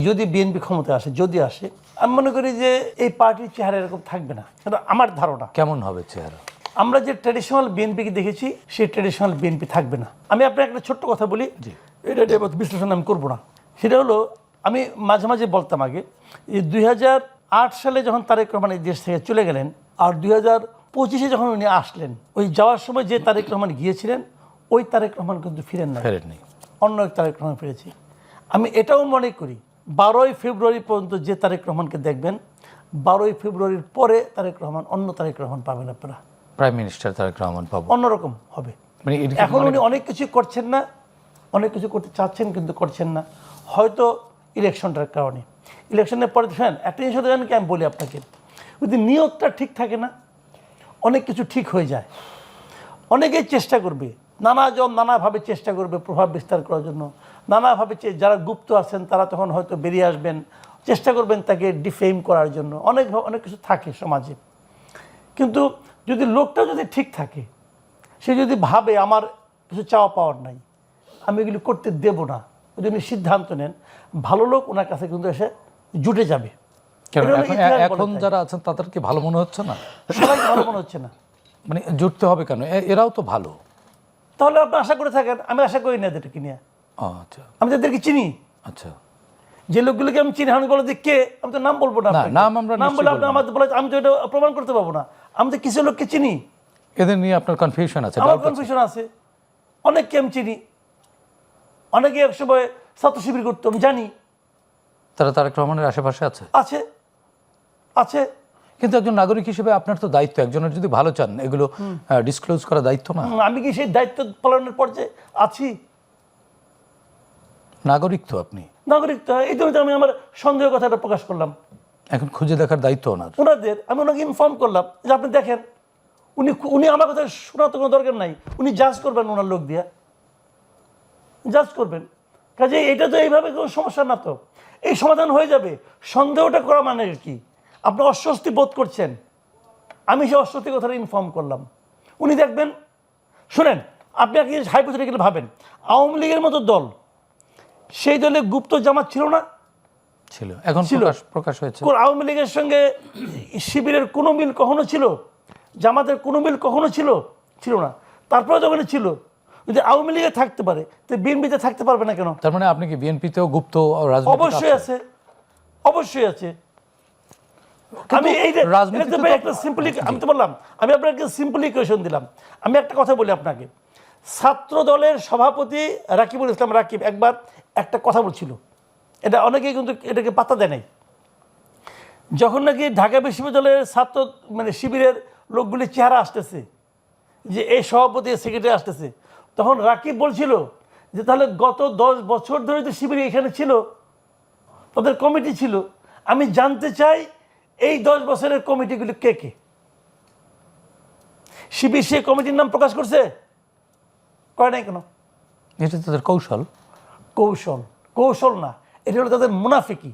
যদি বিএনপি ক্ষমতায় আসে, যদি আসে, আমি মনে করি যে এই পার্টির চেহারা এরকম থাকবে না। এটা আমার ধারণা। কেমন হবে চেহারা? আমরা যে ট্র্যাডিশনাল বিএনপিকে দেখেছি সেই ট্র্যাডিশনাল বিএনপি থাকবে না। আমি আপনাকে একটা ছোট্ট কথা বলি, এটা বিশ্লেষণ আমি করবো না। সেটা হলো, আমি মাঝে মাঝে বলতাম আগে যে 2008 সালে যখন তারেক রহমান এই দেশ থেকে চলে গেলেন, আর 2025-এ যখন উনি আসলেন, ওই যাওয়ার সময় যে তারেক রহমান গিয়েছিলেন ওই তারেক রহমান কিন্তু ফেরেননি, অন্য এক তারেক রহমান ফিরেছি। আমি এটাও মনে করি 12ই ফেব্রুয়ারি পর্যন্ত যে তারেক রহমানকে দেখবেন, 12ই ফেব্রুয়ারির পরে তারেক রহমান, অন্য তারেক রহমান পাবেন আপনারা। প্রাইম মিনিস্টার তারেক রহমান পাবো, অন্যরকম হবে। এখন উনি অনেক কিছু করছেন না, অনেক কিছু করতে চাচ্ছেন কিন্তু করছেন না, হয়তো ইলেকশনটার কারণে। ইলেকশনের পরে দেখেন একটা জিনিস হতে জানেন কি, আমি বলি আপনাকে, যদি নিয়তটা ঠিক থাকে না, অনেক কিছু ঠিক হয়ে যায়। অনেকেই চেষ্টা করবে, নানাভাবে চেষ্টা করবে প্রভাব বিস্তার করার জন্য, নানাভাবে যারা গুপ্ত আছেন তারা তখন হয়তো বেরিয়ে আসবেন, চেষ্টা করবেন তাকে ডিফেম করার জন্য। অনেক কিছু থাকে সমাজে। কিন্তু যদি লোকটা যদি ঠিক থাকে, সে যদি ভাবে আমার কিছু চাওয়া পাওয়ার নাই, আমি এগুলি করতে দেব না, যদি উনি সিদ্ধান্ত নেন, ভালো লোক ওনার কাছে কিন্তু এসে জুটে যাবে। এখন যারা আছেন তাদেরকে ভালো মনে হচ্ছে না, সবাইকে ভালো মনে হচ্ছে না। মানে জুটতে হবে কেন? এরাও তো ভালো। তাহলে আপনি আশা করে থাকেন, আমি আশা করি না এদেরকে নিয়ে। আচ্ছা, আমি তাদেরকে চিনি। আচ্ছা, যে লোকগুলোকে আমি চিনি, আমি বলে যে কে, আমি তো নাম বলবো না, নাম বলে আপনি আমাদের বলে আমি তো এটা প্রমাণ করতে পারবো না। আমি তো কিছু লোককে চিনি। এদের নিয়ে আপনার কনফিউশন আছে? আমার কনফিউশন আছে। অনেককে আমি চিনি, অনেকে এক সময় ছাত্র শিবির করতো, আমি জানি। তারা তারেক রহমানের আশেপাশে আছে আছে আছে কিন্তু একজন নাগরিক হিসেবে আপনার তো দায়িত্ব, একজনের যদি ভালো চান এগুলো ডিসক্লোজ করা দায়িত্ব না? আমি কি সেই দায়িত্ব পালনের পর্যায়ে আছি? নাগরিক তো আপনি, নাগরিক তো, এই জন্য আমি আমার সন্দেহ কথাটা প্রকাশ করলাম। এখন খুঁজে দেখার দায়িত্ব ওনাদের। আমি ওনাকে ইনফর্ম করলাম যে আপনি দেখেন, উনি আমার কথা শোনার তো কোনো দরকার নাই, উনি জাজ করবেন, ওনার লোক দিয়া জাজ করবেন। কাজে এটা তো এইভাবে কোনো সমস্যা না, তো এই সমাধান হয়ে যাবে। সন্দেহটা করা মানে কি? আপনি অস্বস্তি বোধ করছেন, আমি সেই অস্বস্তি কথাটা ইনফর্ম করলাম, উনি দেখবেন। শুনেন, আপনি কি হাইপোথেটিক্যালি ভাবেন, আওয়ামী লীগের মতো দল, সেই দলে গুপ্ত জামাত ছিল না? ছিল, এখন প্রকাশ হয়েছে। আওয়ামী লীগের সঙ্গে শিবিরের কোনো মিল কখনো ছিল? জামাতের কোনো মিল কখনো ছিল না। তারপরে যখন ছিল, যদি আওয়ামী লীগে থাকতে পারে তো বিএনপিতে থাকতে পারবে না কেন? তার মানে আপনি কি বিএনপিতেও গুপ্ত রাজনীতি? অবশ্যই আছে, অবশ্যই আছে। আমি আমি তো বললাম, আমি আপনাকে সিম্পলি কোয়েশন দিলাম। আমি একটা কথা বলি আপনাকে, ছাত্র দলের সভাপতি রাকিবুল ইসলাম রাকিব একবার একটা কথা বলছিল, এটা অনেকেই কিন্তু এটাকে পাত্তা দেয় নাই। যখন নাকি ঢাকা বিশ্ববিদ্যালয়ের ছাত্র শিবিরের লোকগুলি চেহারা আসতেছে, যে এই সভাপতি সেক্রেটারি আসতেছে, তখন রাকিব বলছিল যে তাহলে গত 10 বছর ধরে তো শিবির এখানে ছিল, তাদের কমিটি ছিল, আমি জানতে চাই এই 10 বছরের কমিটিগুলি কে কে? শিবির সেই কমিটির নাম প্রকাশ করছে? করে নাই কেন? এটা তাদের কৌশল। কৌশল না, এটা হলো তাদের মুনাফিকি।